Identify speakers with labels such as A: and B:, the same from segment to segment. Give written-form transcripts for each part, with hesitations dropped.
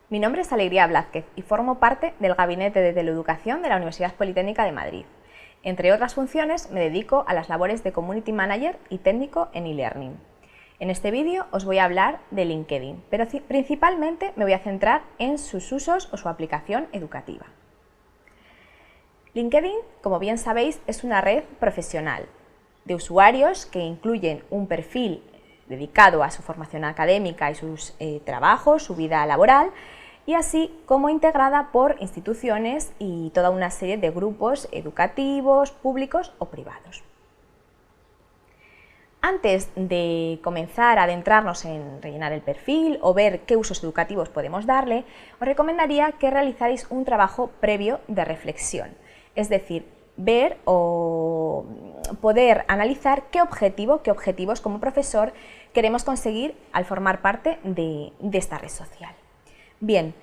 A: Mi nombre es Alegría Blázquez y formo parte del Gabinete de Teleeducación de la Universidad Politécnica de Madrid. Entre otras funciones, me dedico a las labores de Community Manager y técnico en e-learning. En este vídeo os voy a hablar de LinkedIn, pero principalmente me voy a centrar en sus usos o su aplicación educativa. LinkedIn, como bien sabéis, es una red profesional de usuarios que incluyen un perfil dedicado a su formación académica y sus trabajos, su vida laboral, y así como integrada por instituciones y toda una serie de grupos educativos, públicos o privados. Antes de comenzar a adentrarnos en rellenar el perfil o ver qué usos educativos podemos darle, os recomendaría que realizarais un trabajo previo de reflexión, es decir, ver o poder analizar qué objetivos como profesor queremos conseguir al formar parte de esta red social. Bien,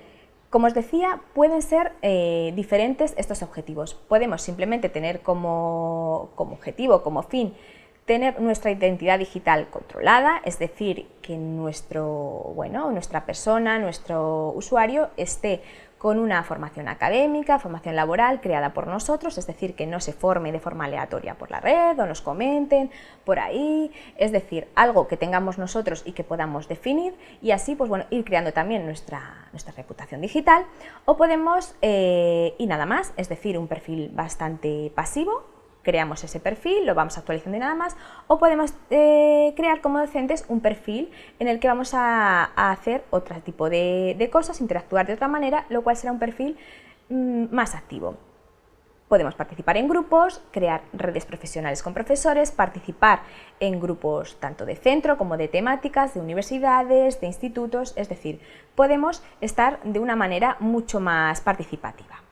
A: como os decía, pueden ser diferentes estos objetivos. Podemos simplemente tener como objetivo, como fin, tener nuestra identidad digital controlada, es decir, que nuestra persona, nuestro usuario esté con una formación académica, formación laboral creada por nosotros, es decir, que no se forme de forma aleatoria por la red o nos comenten por ahí, es decir, algo que tengamos nosotros y que podamos definir y así ir creando también nuestra reputación digital. O podemos, y nada más, es decir, un perfil bastante pasivo. Creamos ese perfil, lo vamos actualizando y nada más, o podemos crear como docentes un perfil en el que vamos a hacer otro tipo de cosas, interactuar de otra manera, lo cual será un perfil más activo. Podemos participar en grupos, crear redes profesionales con profesores, participar en grupos tanto de centro como de temáticas, de universidades, de institutos, es decir, podemos estar de una manera mucho más participativa.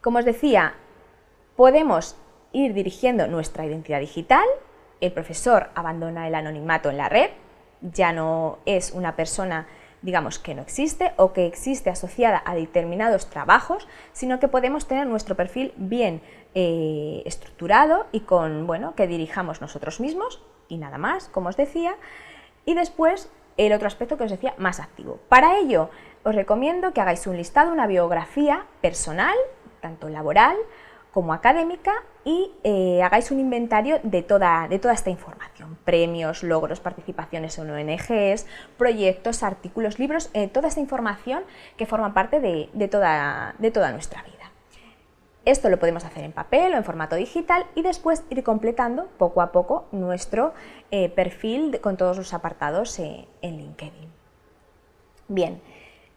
A: Como os decía, podemos ir dirigiendo nuestra identidad digital, el profesor abandona el anonimato en la red, ya no es una persona, digamos, que no existe o que existe asociada a determinados trabajos, sino que podemos tener nuestro perfil bien estructurado y que dirijamos nosotros mismos y nada más, como os decía, y después el otro aspecto que os decía, más activo. Para ello, os recomiendo que hagáis un listado, una biografía personal, tanto laboral como académica, y hagáis un inventario de toda esta información, premios, logros, participaciones en ONGs, proyectos, artículos, libros, toda esta información que forma parte de toda nuestra vida. Esto lo podemos hacer en papel o en formato digital y después ir completando poco a poco nuestro perfil con todos los apartados en LinkedIn. Bien.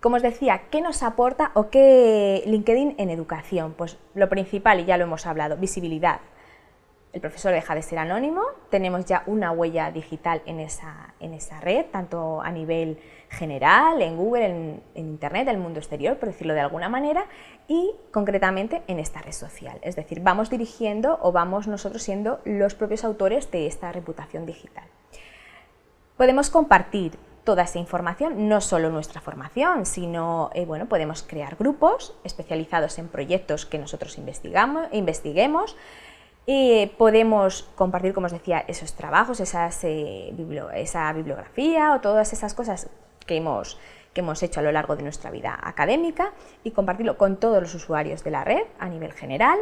A: Como os decía, ¿qué nos aporta o qué LinkedIn en educación? Pues lo principal, y ya lo hemos hablado, visibilidad. El profesor deja de ser anónimo, tenemos ya una huella digital en esa red, tanto a nivel general, en Google, en Internet, en el mundo exterior, por decirlo de alguna manera, y concretamente en esta red social. Es decir, vamos dirigiendo o vamos nosotros siendo los propios autores de esta reputación digital. Podemos compartir toda esa información, no solo nuestra formación, sino podemos crear grupos especializados en proyectos que nosotros investiguemos, y podemos compartir, como os decía, esos trabajos, esa bibliografía o todas esas cosas que hemos hecho a lo largo de nuestra vida académica y compartirlo con todos los usuarios de la red a nivel general.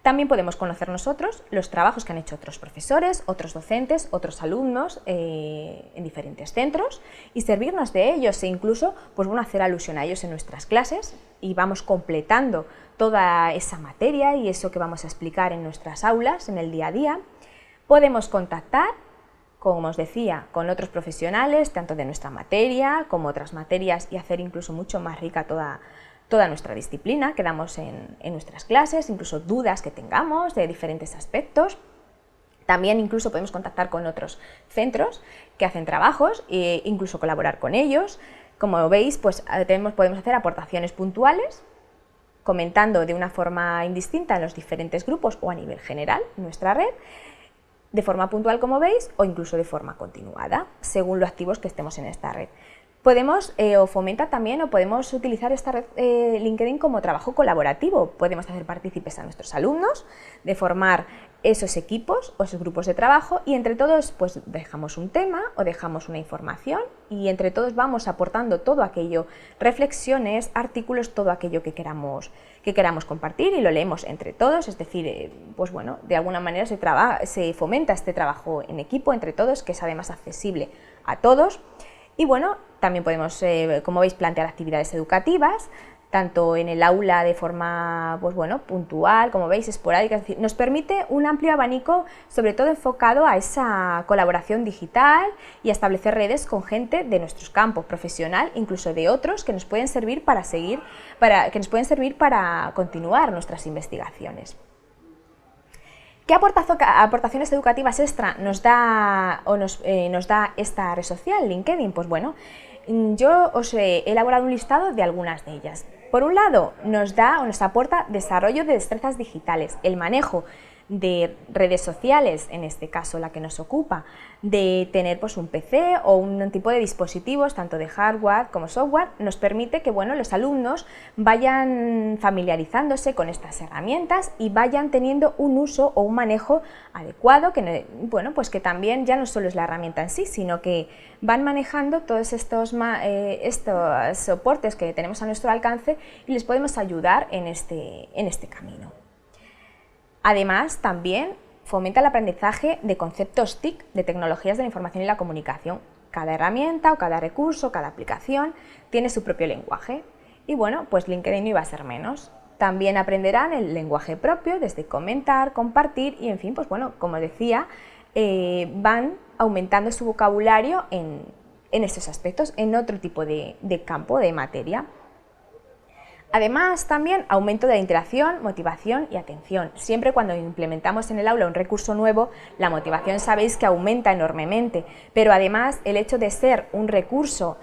A: También podemos conocer nosotros los trabajos que han hecho otros profesores, otros docentes, otros alumnos en diferentes centros y servirnos de ellos e incluso hacer alusión a ellos en nuestras clases y vamos completando toda esa materia y eso que vamos a explicar en nuestras aulas en el día a día. Podemos contactar, como os decía, con otros profesionales, tanto de nuestra materia como otras materias y hacer incluso mucho más rica toda nuestra disciplina que damos en nuestras clases, incluso dudas que tengamos de diferentes aspectos. También incluso podemos contactar con otros centros que hacen trabajos e incluso colaborar con ellos. Como veis, podemos hacer aportaciones puntuales, comentando de una forma indistinta en los diferentes grupos o a nivel general en nuestra red, de forma puntual, como veis, o incluso de forma continuada, según lo activos que estemos en esta red. Podemos podemos utilizar esta red LinkedIn como trabajo colaborativo. Podemos hacer partícipes a nuestros alumnos de formar esos equipos o esos grupos de trabajo y entre todos pues dejamos un tema o dejamos una información y entre todos vamos aportando todo aquello, reflexiones, artículos, todo aquello que queramos compartir y lo leemos entre todos, es decir, pues bueno, de alguna manera se fomenta este trabajo en equipo entre todos, que es además accesible a todos. Y bueno, también podemos, como veis, plantear actividades educativas, tanto en el aula de forma pues bueno, puntual, como veis, esporádica, es decir, nos permite un amplio abanico, sobre todo enfocado a esa colaboración digital y a establecer redes con gente de nuestros campos profesional, incluso de otros que nos pueden servir para continuar nuestras investigaciones. ¿Qué aportaciones educativas extra nos da esta red social, LinkedIn? Pues bueno, yo os he elaborado un listado de algunas de ellas. Por un lado, nos aporta desarrollo de destrezas digitales, el manejo de redes sociales, en este caso la que nos ocupa, de tener pues un PC o un tipo de dispositivos, tanto de hardware como software, nos permite que bueno, los alumnos vayan familiarizándose con estas herramientas y vayan teniendo un uso o un manejo adecuado, que, bueno, pues que también ya no solo es la herramienta en sí, sino que van manejando todos estos soportes que tenemos a nuestro alcance y les podemos ayudar en este camino. Además, también fomenta el aprendizaje de conceptos TIC, de tecnologías de la información y la comunicación. Cada herramienta o cada recurso, cada aplicación tiene su propio lenguaje. Y bueno, pues LinkedIn no iba a ser menos. También aprenderán el lenguaje propio, desde comentar, compartir y, en fin, pues bueno, como decía, van aumentando su vocabulario en estos aspectos, en otro tipo de campo, de materia. Además, también aumento de la interacción, motivación y atención. Siempre cuando implementamos en el aula un recurso nuevo, la motivación sabéis que aumenta enormemente, pero además el hecho de ser un recurso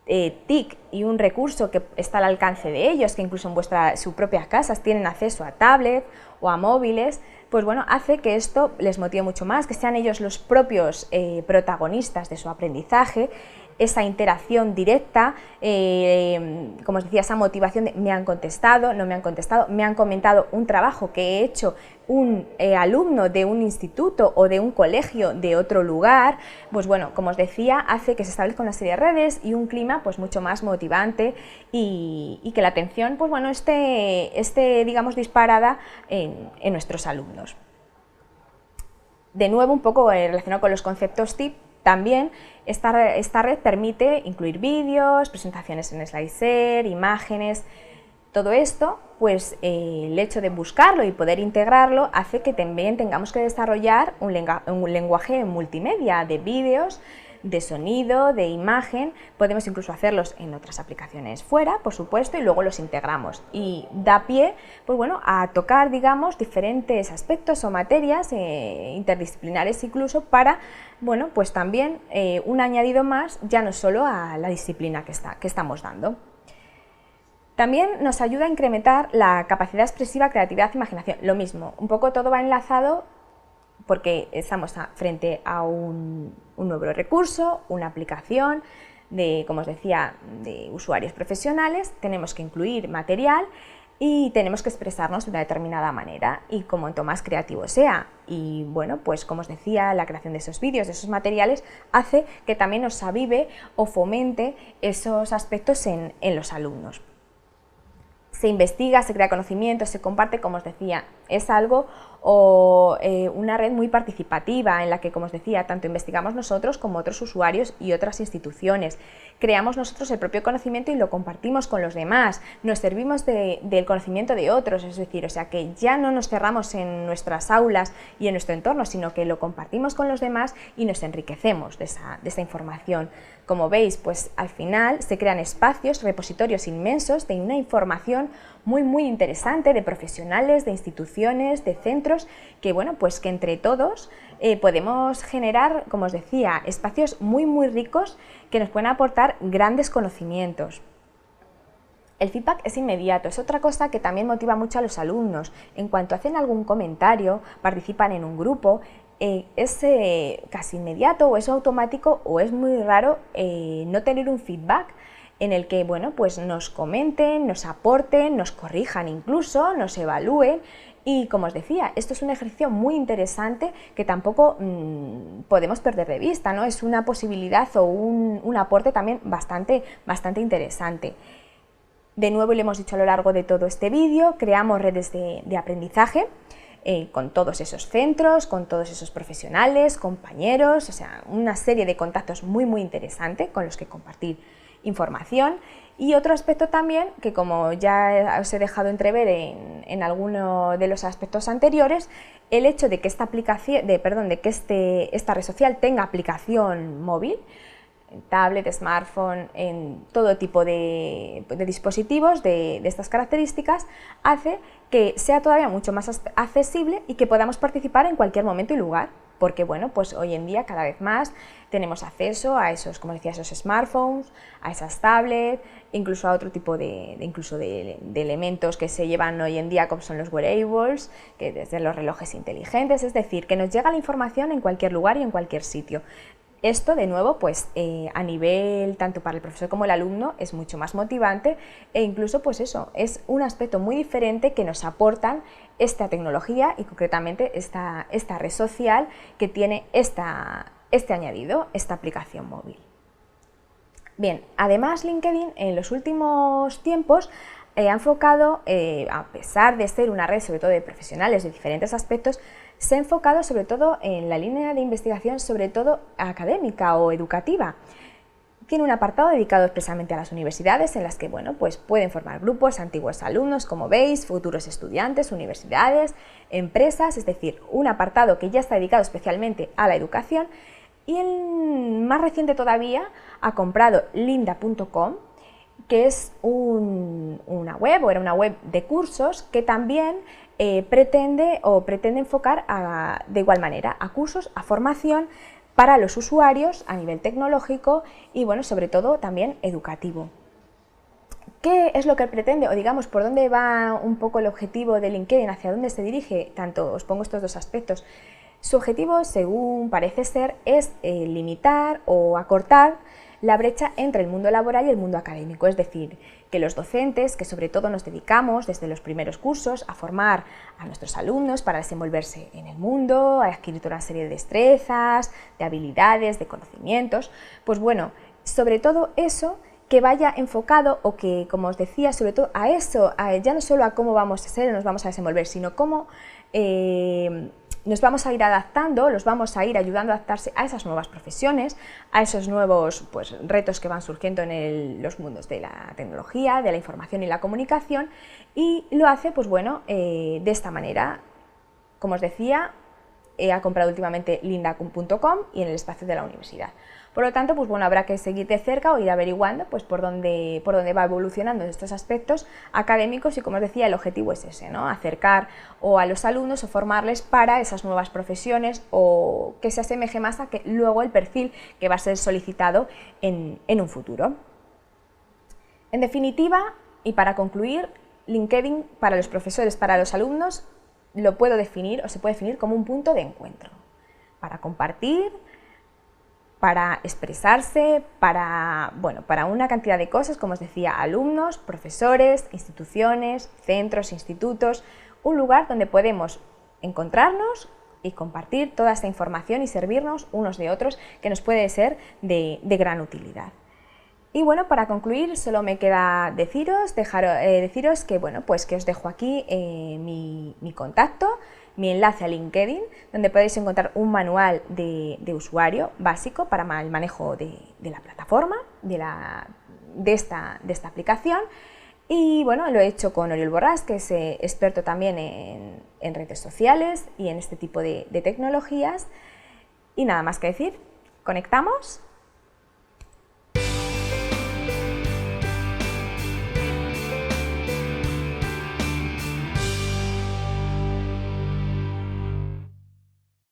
A: TIC y un recurso que está al alcance de ellos, que incluso en sus propias casas tienen acceso a tablet o a móviles, pues bueno, hace que esto les motive mucho más, que sean ellos los propios protagonistas de su aprendizaje, esa interacción directa, como os decía, esa motivación de me han contestado, no me han contestado, me han comentado un trabajo que he hecho un alumno de un instituto o de un colegio de otro lugar, pues bueno, como os decía, hace que se establezca una serie de redes y un clima pues mucho más motivante y que la atención pues bueno, esté digamos disparada en nuestros alumnos. De nuevo, un poco relacionado con los conceptos TIC, también esta red permite incluir vídeos, presentaciones en SlideShare, imágenes. Todo esto, pues el hecho de buscarlo y poder integrarlo hace que también tengamos que desarrollar un lenguaje multimedia de vídeos, de sonido, de imagen. Podemos incluso hacerlos en otras aplicaciones fuera, por supuesto, y luego los integramos. Y da pie, pues bueno, a tocar, digamos, diferentes aspectos o materias interdisciplinares incluso para, bueno, pues también un añadido más, ya no solo a la disciplina que estamos dando. También nos ayuda a incrementar la capacidad expresiva, creatividad e imaginación. Lo mismo, un poco todo va enlazado porque estamos frente a un nuevo recurso, una aplicación de, como os decía, de usuarios profesionales, tenemos que incluir material y tenemos que expresarnos de una determinada manera y cuanto más creativo sea. Y bueno, pues como os decía, la creación de esos vídeos, de esos materiales, hace que también nos avive o fomente esos aspectos en los alumnos. Se investiga, se crea conocimiento, se comparte, como os decía, es algo una red muy participativa en la que, como os decía, tanto investigamos nosotros como otros usuarios y otras instituciones. Creamos nosotros el propio conocimiento y lo compartimos con los demás, nos servimos del conocimiento de otros, es decir, o sea que ya no nos cerramos en nuestras aulas y en nuestro entorno, sino que lo compartimos con los demás y nos enriquecemos de esa información. Como veis, pues al final se crean espacios, repositorios inmensos de una información muy interesante de profesionales, de instituciones, de centros, que bueno, pues que entre todos podemos generar, como os decía, espacios muy ricos que nos pueden aportar grandes conocimientos. El feedback es inmediato, es otra cosa que también motiva mucho a los alumnos. En cuanto hacen algún comentario, participan en un grupo, es casi inmediato o es automático o es muy raro no tener un feedback en el que bueno, pues nos comenten, nos aporten, nos corrijan incluso, nos evalúen Y como os decía, esto es un ejercicio muy interesante que tampoco podemos perder de vista, ¿no? Es una posibilidad o un aporte también bastante interesante. De nuevo, lo hemos dicho a lo largo de todo este vídeo, creamos redes de aprendizaje con todos esos centros, con todos esos profesionales, compañeros, o sea, una serie de contactos muy interesante con los que compartir información. Y otro aspecto también, que como ya os he dejado entrever en alguno de los aspectos anteriores, el hecho de que esta red social tenga aplicación móvil, en tablet, smartphone, en todo tipo de dispositivos de estas características, hace que sea todavía mucho más accesible y que podamos participar en cualquier momento y lugar, porque bueno, pues hoy en día cada vez más tenemos acceso a esos, como decía, esos smartphones, a esas tablets, incluso a otro tipo de elementos que se llevan hoy en día, como son los wearables, que desde los relojes inteligentes, es decir, que nos llega la información en cualquier lugar y en cualquier sitio. Esto, de nuevo, pues a nivel tanto para el profesor como el alumno es mucho más motivante e incluso, pues eso, es un aspecto muy diferente que nos aportan esta tecnología y concretamente esta red social que tiene este añadido, esta aplicación móvil. Bien, además LinkedIn en los últimos tiempos ha enfocado, a pesar de ser una red sobre todo de profesionales de diferentes aspectos, se ha enfocado sobre todo en la línea de investigación, sobre todo académica o educativa. Tiene un apartado dedicado expresamente a las universidades en las que bueno, pues pueden formar grupos, antiguos alumnos, como veis, futuros estudiantes, universidades, empresas, es decir, un apartado que ya está dedicado especialmente a la educación. Y el más reciente todavía ha comprado lynda.com, que es una web, o era una web de cursos que también pretende enfocar de igual manera a cursos, a formación para los usuarios a nivel tecnológico y bueno, sobre todo también educativo. ¿Qué es lo que pretende, o digamos, por dónde va un poco el objetivo de LinkedIn, hacia dónde se dirige? Tanto os pongo estos dos aspectos. Su objetivo, según parece ser, es limitar o acortar la brecha entre el mundo laboral y el mundo académico, es decir, que los docentes, que sobre todo nos dedicamos desde los primeros cursos a formar a nuestros alumnos para desenvolverse en el mundo, a adquirir toda una serie de destrezas, de habilidades, de conocimientos, pues bueno, sobre todo eso que vaya enfocado o que, como os decía, sobre todo a eso, ya no solo a cómo vamos a ser o nos vamos a desenvolver, sino cómo nos vamos a ir adaptando, los vamos a ir ayudando a adaptarse a esas nuevas profesiones, a esos nuevos pues, retos que van surgiendo en los mundos de la tecnología, de la información y la comunicación, y lo hace pues bueno, de esta manera. Como os decía, ha comprado últimamente lynda.com y en el espacio de la universidad. Por lo tanto, pues bueno, habrá que seguir de cerca o ir averiguando pues, por dónde va evolucionando estos aspectos académicos y, como os decía, el objetivo es ese, ¿no? Acercar o a los alumnos o formarles para esas nuevas profesiones o que se asemeje más a que luego el perfil que va a ser solicitado en un futuro. En definitiva, y para concluir, LinkedIn para los profesores, para los alumnos, lo puedo definir o se puede definir como un punto de encuentro para compartir, para expresarse, para una cantidad de cosas, como os decía, alumnos, profesores, instituciones, centros, institutos, un lugar donde podemos encontrarnos y compartir toda esta información y servirnos unos de otros, que nos puede ser de gran utilidad. Y bueno, para concluir, solo me queda deciros que, bueno, pues que os dejo aquí mi contacto, mi enlace a LinkedIn, donde podéis encontrar un manual de usuario básico para el manejo de la plataforma, de esta aplicación. Y bueno, lo he hecho con Oriol Borràs, que es experto también en redes sociales y en este tipo de tecnologías. Y nada más que decir, conectamos